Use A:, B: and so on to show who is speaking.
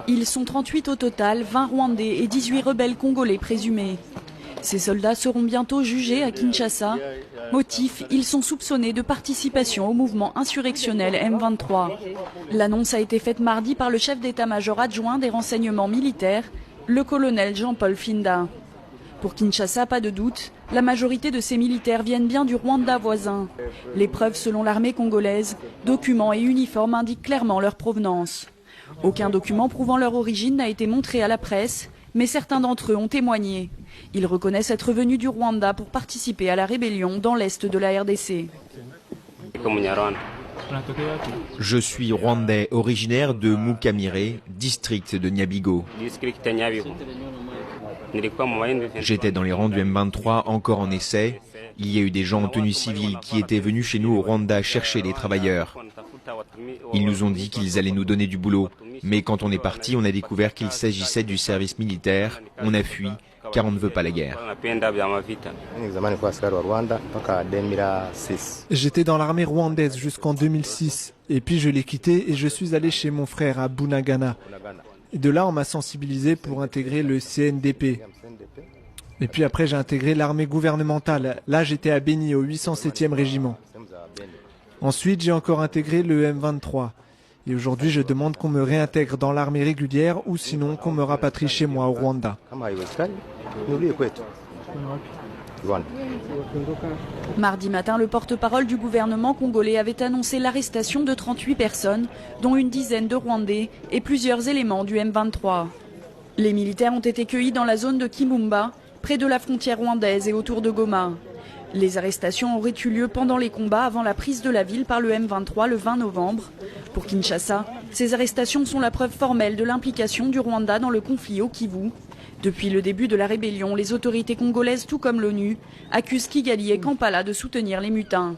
A: Ils sont 38 au total, 20 Rwandais et 18 rebelles congolais présumés. Ces soldats seront bientôt jugés à Kinshasa. Motif, ils sont soupçonnés de participation au mouvement insurrectionnel M23. L'annonce a été faite mardi par le chef d'état-major adjoint des renseignements militaires, le colonel Jean-Paul Finda. Pour Kinshasa, pas de doute, la majorité de ces militaires viennent bien du Rwanda voisin. Les preuves selon l'armée congolaise, documents et uniformes indiquent clairement leur provenance. Aucun document prouvant leur origine n'a été montré à la presse, mais certains d'entre eux ont témoigné. Ils reconnaissent être venus du Rwanda pour participer à la rébellion dans l'est de la RDC.
B: Je suis rwandais originaire de Mukamire, district de Nyabigo. J'étais dans les rangs du M23 encore en essai. Il y a eu des gens en tenue civile qui étaient venus chez nous au Rwanda chercher des travailleurs. Ils nous ont dit qu'ils allaient nous donner du boulot. Mais quand on est parti, on a découvert qu'il s'agissait du service militaire. On a fui, car on ne veut pas la guerre.
C: J'étais dans l'armée rwandaise jusqu'en 2006. Et puis je l'ai quitté et je suis allé chez mon frère à Bunagana. Et de là, on m'a sensibilisé pour intégrer le CNDP. Et puis après, j'ai intégré l'armée gouvernementale. Là, j'étais à Béni, au 807e régiment. Ensuite, j'ai encore intégré le M23. Et aujourd'hui, je demande qu'on me réintègre dans l'armée régulière ou sinon qu'on me rapatrie chez moi au Rwanda.
A: Mardi matin, le porte-parole du gouvernement congolais avait annoncé l'arrestation de 38 personnes, dont une dizaine de Rwandais et plusieurs éléments du M23. Les militaires ont été cueillis dans la zone de Kimumba, près de la frontière rwandaise et autour de Goma. Les arrestations auraient eu lieu pendant les combats avant la prise de la ville par le M23 le 20 novembre. Pour Kinshasa, ces arrestations sont la preuve formelle de l'implication du Rwanda dans le conflit au Kivu. Depuis le début de la rébellion, les autorités congolaises, tout comme l'ONU, accusent Kigali et Kampala de soutenir les mutins.